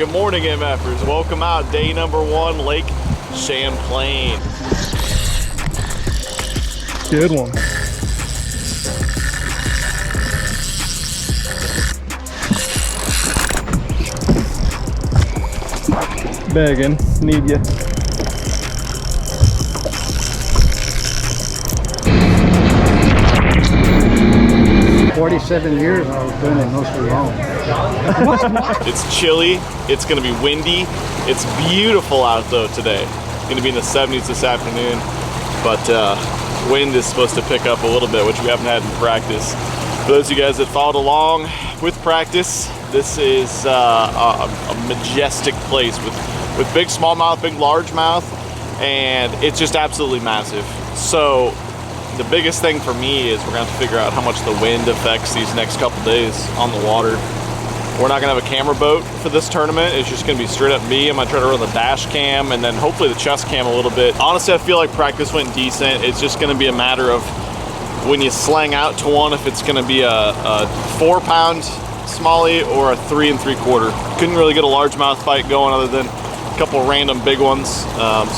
Good morning, MFers. Welcome out. Day number 1, Lake Champlain. Good one. Begging, need ya. "47 years I was doing it mostly wrong." It's chilly. It's going to be windy. It's beautiful out though today. It's going to be in the 70s this afternoon, but wind is supposed to pick up a little bit, which we haven't had in practice. For those of you guys that followed along with practice, this is a majestic place with big smallmouth, big largemouth, and it's just absolutely massive. So the biggest thing for me is we're gonna have to figure out how much the wind affects these next couple days on the water. We're not gonna have a camera boat for this tournament. It's just gonna be straight up me. I'm gonna try to run the dash cam and then hopefully the chest cam a little bit. Honestly, I feel like practice went decent. It's just gonna be a matter of when you slang out to one, if it's gonna be a 4-pound smallie or a 3 3/4. Couldn't really get a largemouth fight going other than a couple random big ones.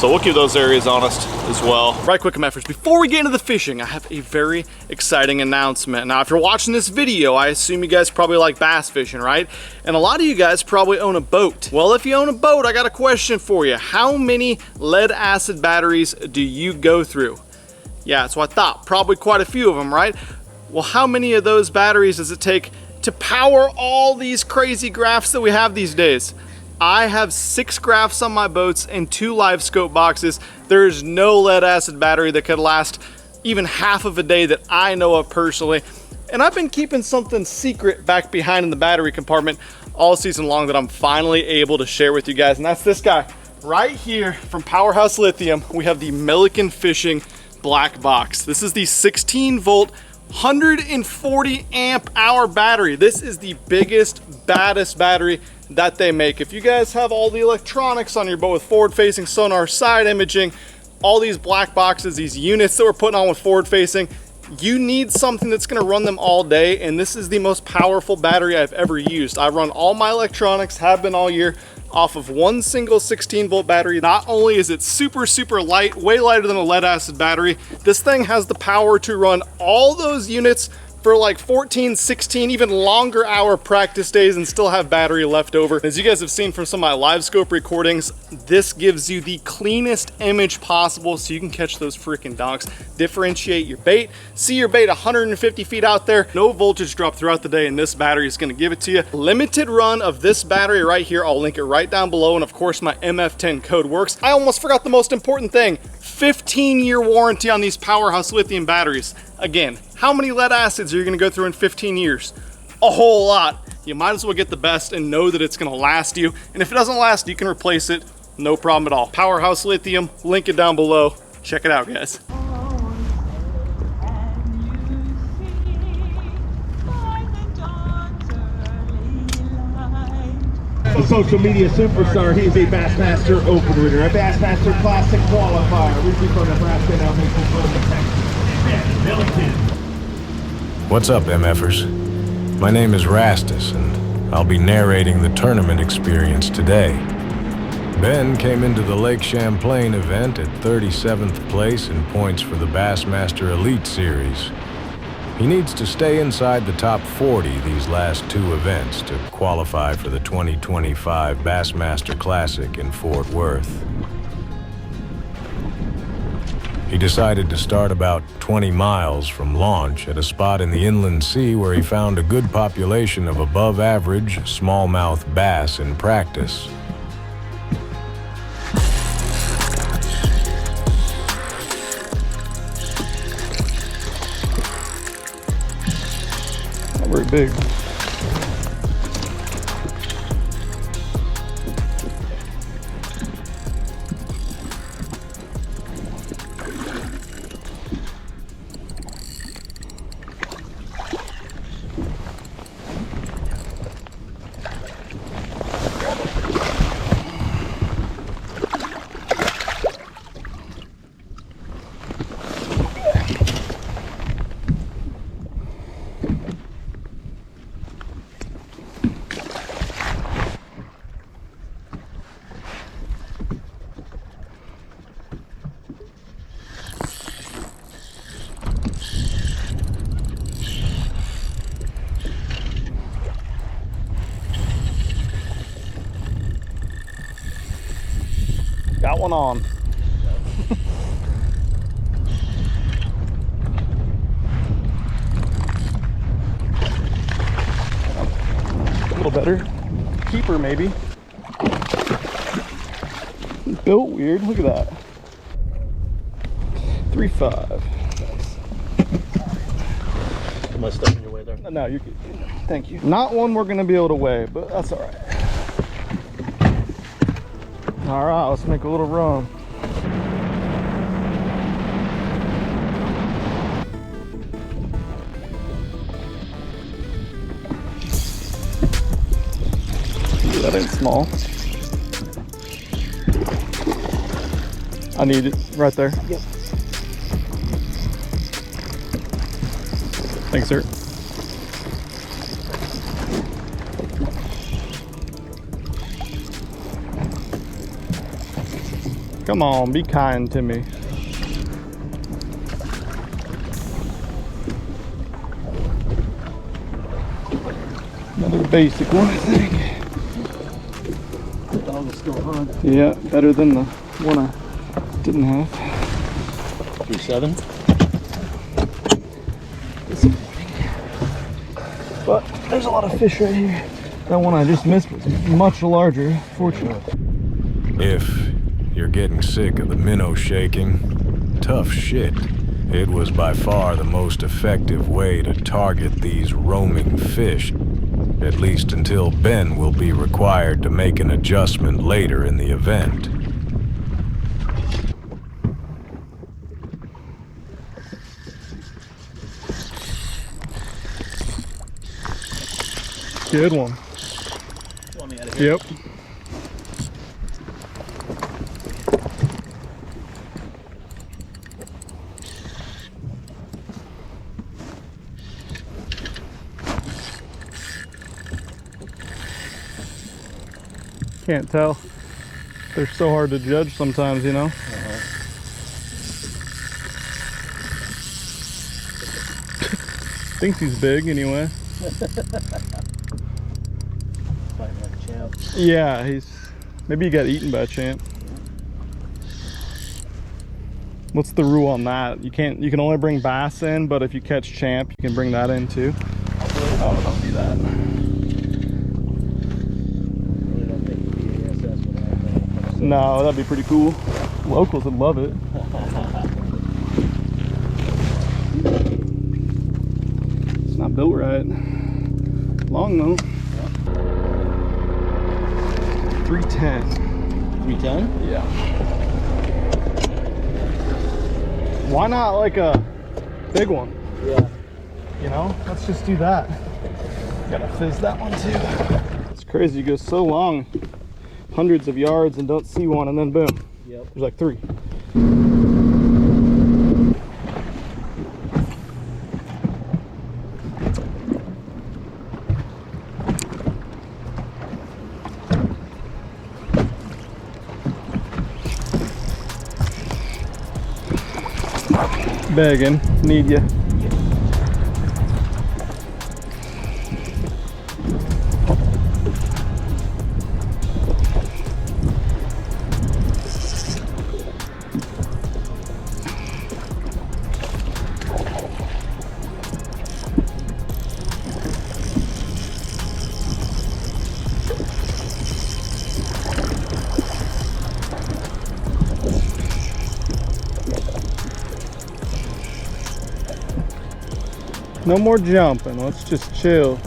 So we'll keep those areas honest as well. Right quick, MFers, before we get into the fishing, I have a very exciting announcement. Now, if you're watching this video, I assume you guys probably like bass fishing, right? And a lot of you guys probably own a boat. Well, if you own a boat, I got a question for you. How many lead acid batteries do you go through? Yeah, that's what I thought. Probably quite a few of them, right? Well, how many of those batteries does it take to power all these crazy graphs that we have these days? I have 6 graphs on my boats and 2 live scope boxes. There is no lead acid battery that could last even half of a day that I know of personally. And I've been keeping something secret back behind in the battery compartment all season long that I'm finally able to share with you guys. And that's this guy right here from Powerhouse Lithium. We have the Milliken Fishing Black Box. This is the 16-volt 140 amp hour battery. This is the biggest, baddest battery that they make. If you guys have all the electronics on your boat with forward facing sonar, side imaging, all these black boxes, these units that we're putting on with forward facing, you need something that's going to run them all day, and this is the most powerful battery I've ever used. I run all my electronics, have been all year, off of one single 16-volt battery. Not only is it super light, way lighter than a lead acid battery, this thing has the power to run all those units for like 14, 16, even longer hour practice days and still have battery left over. As you guys have seen from some of my live scope recordings, this gives you the cleanest image possible so you can catch those freaking donks, differentiate your bait, see your bait 150 feet out there, no voltage drop throughout the day, and this battery is gonna give it to you. Limited run of this battery right here. I'll link it right down below, and of course my MF10 code works. I almost forgot the most important thing. 15-year warranty on these Powerhouse Lithium batteries. Again, how many lead acids are you gonna go through in 15 years? A whole lot. You might as well get the best and know that it's gonna last you. And if it doesn't last, you can replace it, no problem at all. Powerhouse Lithium, link it down below. Check it out, guys. A social media superstar, he is a Bassmaster Open winner, a Bassmaster Classic qualifier, originally from Nebraska, now makes his way to Texas. Milliken. What's up, MFers? My name is Rastus, and I'll be narrating the tournament experience today. Ben came into the Lake Champlain event at 37th place in points for the Bassmaster Elite Series. He needs to stay inside the top 40 these last 2 events to qualify for the 2025 Bassmaster Classic in Fort Worth. He decided to start about 20 miles from launch at a spot in the inland sea where he found a good population of above-average smallmouth bass in practice. Not very big. Got one on. A little better. Keeper maybe. Built weird. Look at that. 3.5. Am I stuck in your way there? No, you're good. Thank you. Not one we're gonna be able to weigh, but that's all right. All right, let's make a little run. Ooh, that ain't small. I need it right there. Yep. Thanks, sir. Come on, be kind to me. Another basic one, I think. That dog is still hard. Yeah, better than the one I didn't have. 3.7. But there's a lot of fish right here. That one I just missed was much larger, fortunately. If you're getting sick of the minnow shaking, tough shit. It was by far the most effective way to target these roaming fish, at least until Ben will be required to make an adjustment later in the event. Good one. Want me out of here? Yep. Can't tell. They're so hard to judge sometimes, you know? Thinks he's big anyway. Fighting like a champ. Yeah, maybe he got eaten by a champ. What's the rule on that? You can only bring bass in, but if you catch champ, you can bring that in too. Oh, don't do that. Really don't think BASS would have that. No, that'd be pretty cool. Locals would love it. It's not built right. Long though. 310. 310? Yeah. Why not like a big one? Yeah. You know, let's just do that. Gotta fizz that one too. It's crazy, you go so long, hundreds of yards and don't see one, and then boom. Yep. There's like 3. Begging, need ya. No more jumping, let's just chill.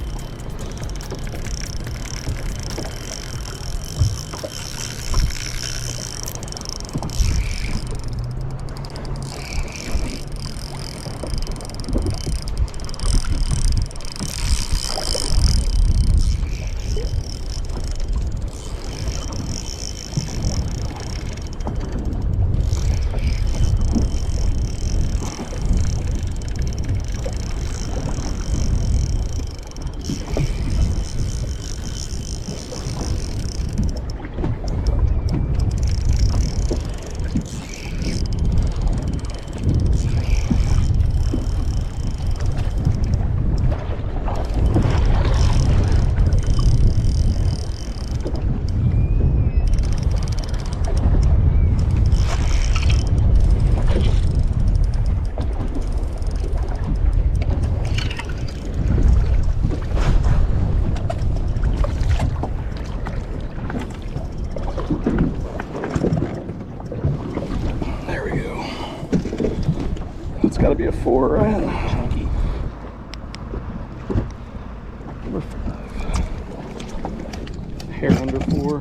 gotta be a 4, right? Chunky. Number 5. Hair under 4.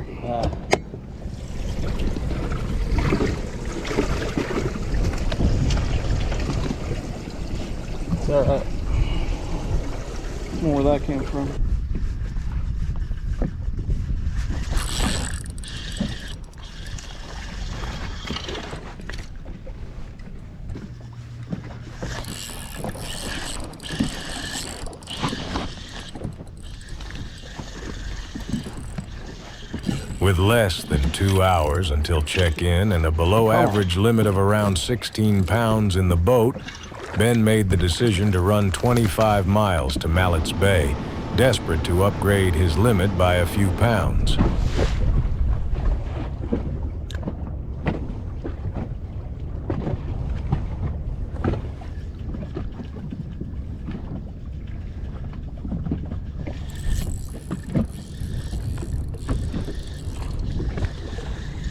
Where that came from. With less than 2 hours until check-in and a below-average limit of around 16 pounds in the boat, Ben made the decision to run 25 miles to Mallett's Bay, desperate to upgrade his limit by a few pounds.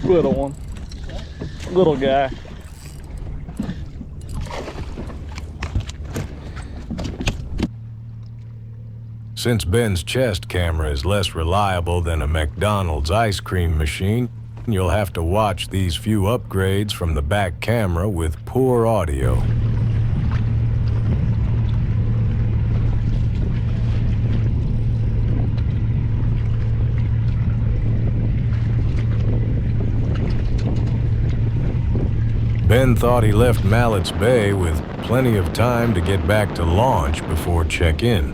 Little one. Little guy. Since Ben's chest camera is less reliable than a McDonald's ice cream machine, you'll have to watch these few upgrades from the back camera with poor audio. Ben thought he left Mallett's Bay with plenty of time to get back to launch before check-in.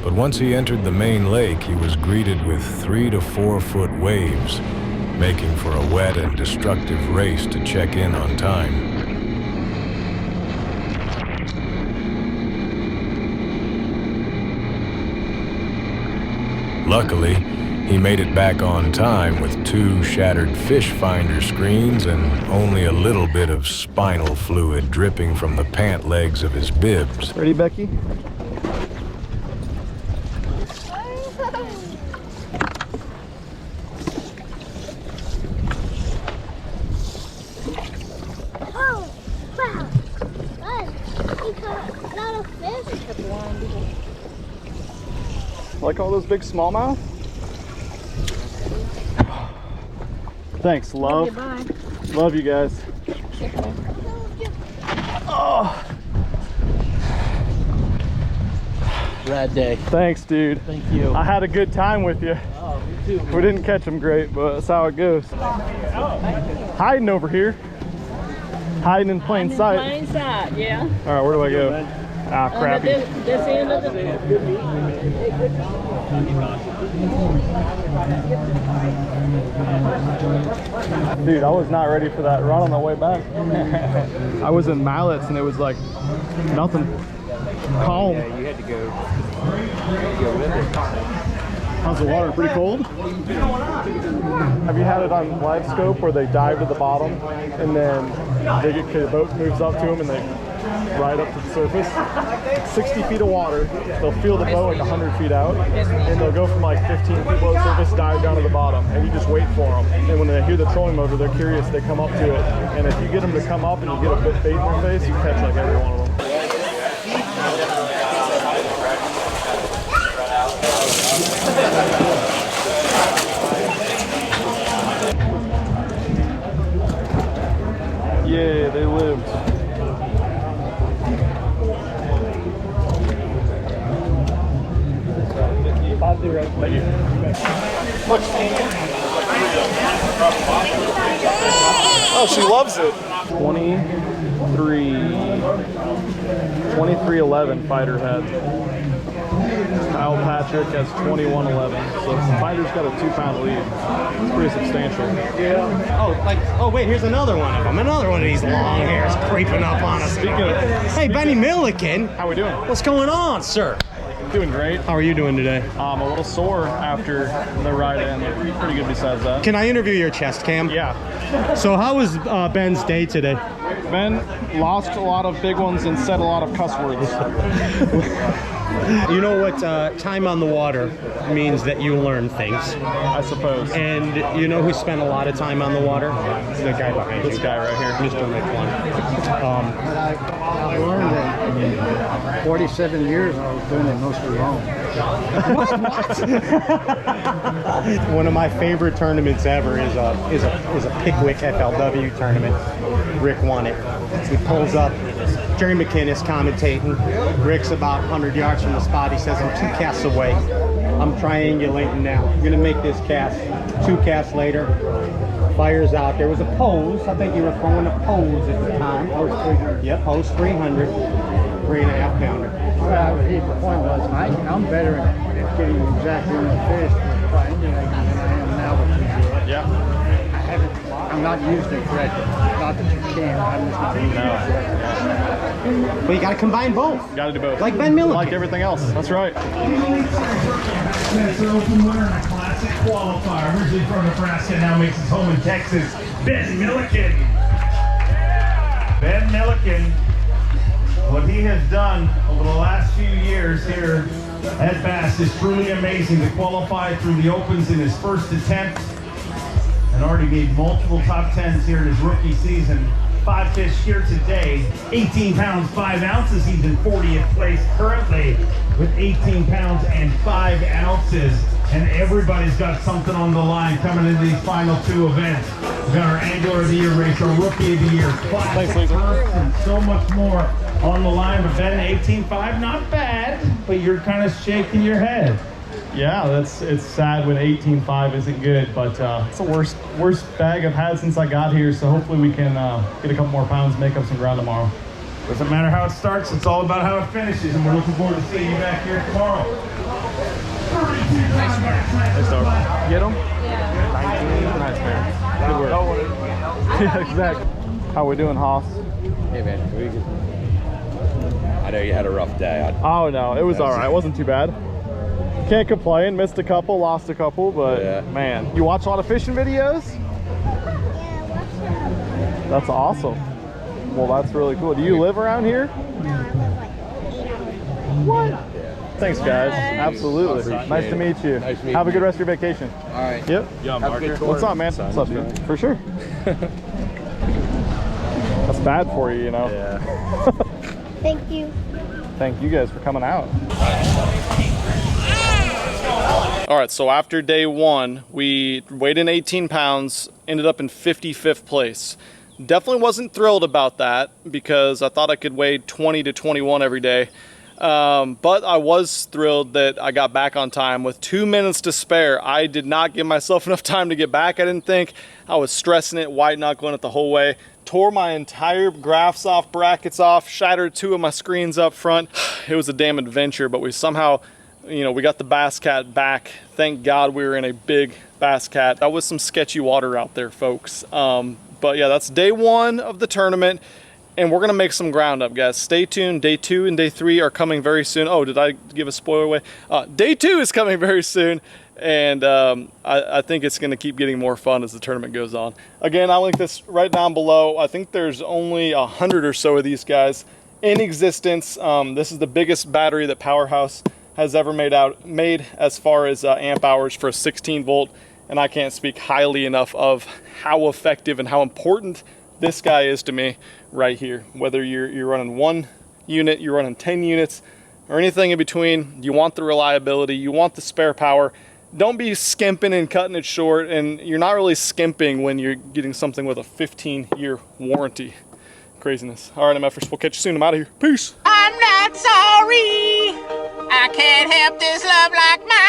But once he entered the main lake, he was greeted with 3 to 4 foot waves, making for a wet and destructive race to check in on time. Luckily, he made it back on time with 2 shattered fish finder screens and only a little bit of spinal fluid dripping from the pant legs of his bibs. Ready, Becky? Oh, wow. He caught a lot of fish. Like all those big smallmouth? Thanks, love. Bye. Love you guys. Oh, Rad day. thanks, dude. Thank you. I had a good time with you. Oh, me too. We didn't catch them great, but that's how it goes. Hiding over here. Hiding in plain sight. Plain sight, yeah. All right, where do I go? Ah, crappy. This end of the... Dude, I was not ready for that run on the way back. I was in Mallett's and it was like nothing. Calm. Yeah, you had to go with it. How's the water? Pretty cold? Have you had it on live scope where they dive to the bottom and then the boat moves up to them and they ride up to the surface? 60 feet of water, they'll feel the boat like 100 feet out, and they'll go from like 15 feet below the surface, dive down to the bottom, and you just wait for them. And when they hear the trolling motor, they're curious, they come up to it. And if you get them to come up and you get a bit bait in their face, you catch like every one of them. Yeah, they lived. Oh, she loves it. 2311 fighter head. Kyle Patrick has 2111, so the fighter's got a 2-pound lead. It's pretty substantial. Oh, wait, here's another one of them. Another one of these long hairs creeping up on us. Speaking of, Hey, Benny Milliken. how we doing? What's going on, sir? Doing great. How are you doing today? A little sore after the ride in. Pretty good besides that. Can I interview your chest cam? Yeah. So how was Ben's day today? Ben lost a lot of big ones and said a lot of cuss words. You know what time on the water means? That you learn things. I suppose. And you know who spent a lot of time on the water? The guy behind you. This guy right here. Mr. Midday. I learned that 47 years I was doing it mostly wrong. One of my favorite tournaments ever is a Pickwick FLW tournament. Rick won it. He pulls up. Jerry McKinnis commentating. Rick's about 100 yards from the spot. He says, "I'm 2 casts away. I'm triangulating now. I'm gonna make this cast." 2 casts later, fires out. There was a pose. I think you were throwing a pose at the time. Pose 300. Yep, pose 300. 3.5 pounder. Well, the point was, I'm better at getting exactly in the fish with triangulating than I am now with these. Yeah. I'm not using it correctly. Not that you can't. I'm just not using it correctly. But you got to combine both. Got to do both. Like Ben Milliken. Like everything else. That's right. That's open winner in a classic qualifier. Originally from Nebraska, now makes his home in Texas. Ben Milliken. Ben Milliken. What he has done over the last few years here at Bass is truly amazing. To qualify through the opens in his first attempt and already made multiple top 10s here in his rookie season. 5 fish here today, 18 pounds 5 ounces. He's in 40th place currently with 18 pounds and 5 ounces. And everybody's got something on the line coming into these final 2 events. We've got our Angler of the Year race, our Rookie of the Year, Classic First, and so much more on the line. But Ben, 18.5, not bad, but you're kind of shaking your head. Yeah, it's sad when 18.5 isn't good, but it's the worst bag I've had since I got here. So hopefully we can get a couple more pounds, make up some ground tomorrow. Doesn't matter how it starts, it's all about how it finishes, and we're looking forward to seeing you back here tomorrow. Nice start. Get them? Yeah. 19. Nice, man. Good work. Yeah, exactly. How we doing, Hoss? Hey, man. I know you had a rough day. Oh, no. It was all right. It wasn't too bad. Can't complain. Missed a couple, lost a couple, but yeah. Man. You watch a lot of fishing videos? Yeah, watch them. That's awesome. Well, that's really cool. Do you live around here? No, I live like 8 hours. What? Thanks, guys. Absolutely. Nice to meet you. Nice to meet Have a you. good rest of your vacation. All right. Yep. Have a good What's up, man? tour. What's up, dude? For sure. That's bad for you, you know? Yeah. Thank you. Thank you guys for coming out. All right, so after day 1, we weighed in 18 pounds, ended up in 55th place. Definitely wasn't thrilled about that because I thought I could weigh 20 to 21 every day. But I was thrilled that I got back on time with 2 minutes to spare. I did not give myself enough time to get back, I didn't think. I was stressing it, white knuckling it the whole way. Tore my entire graphs off, brackets off, shattered 2 of my screens up front. It was a damn adventure, but we somehow, you know, we got the Bass Cat back. Thank God we were in a big Bass Cat. That was some sketchy water out there, folks. But yeah, that's day 1 of the tournament. And we're gonna make some ground up, guys. Stay tuned. Day 2 and day 3 are coming very soon. Oh, did I give a spoiler away? Day 2 is coming very soon. And I think it's gonna keep getting more fun as the tournament goes on. Again, I'll link this right down below. I think there's only 100 or so of these guys in existence. This is the biggest battery that Powerhouse has ever made as far as amp hours for a 16 volt. And I can't speak highly enough of how effective and how important this guy is to me right here. Whether you're running 1 unit, you're running 10 units, or anything in between, you want the reliability, you want the spare power. Don't be skimping and cutting it short, and you're not really skimping when you're getting something with a 15-year warranty. Craziness. All right, MFers, we'll catch you soon. I'm out of here. Peace. I'm not sorry. I can't help this love like mine.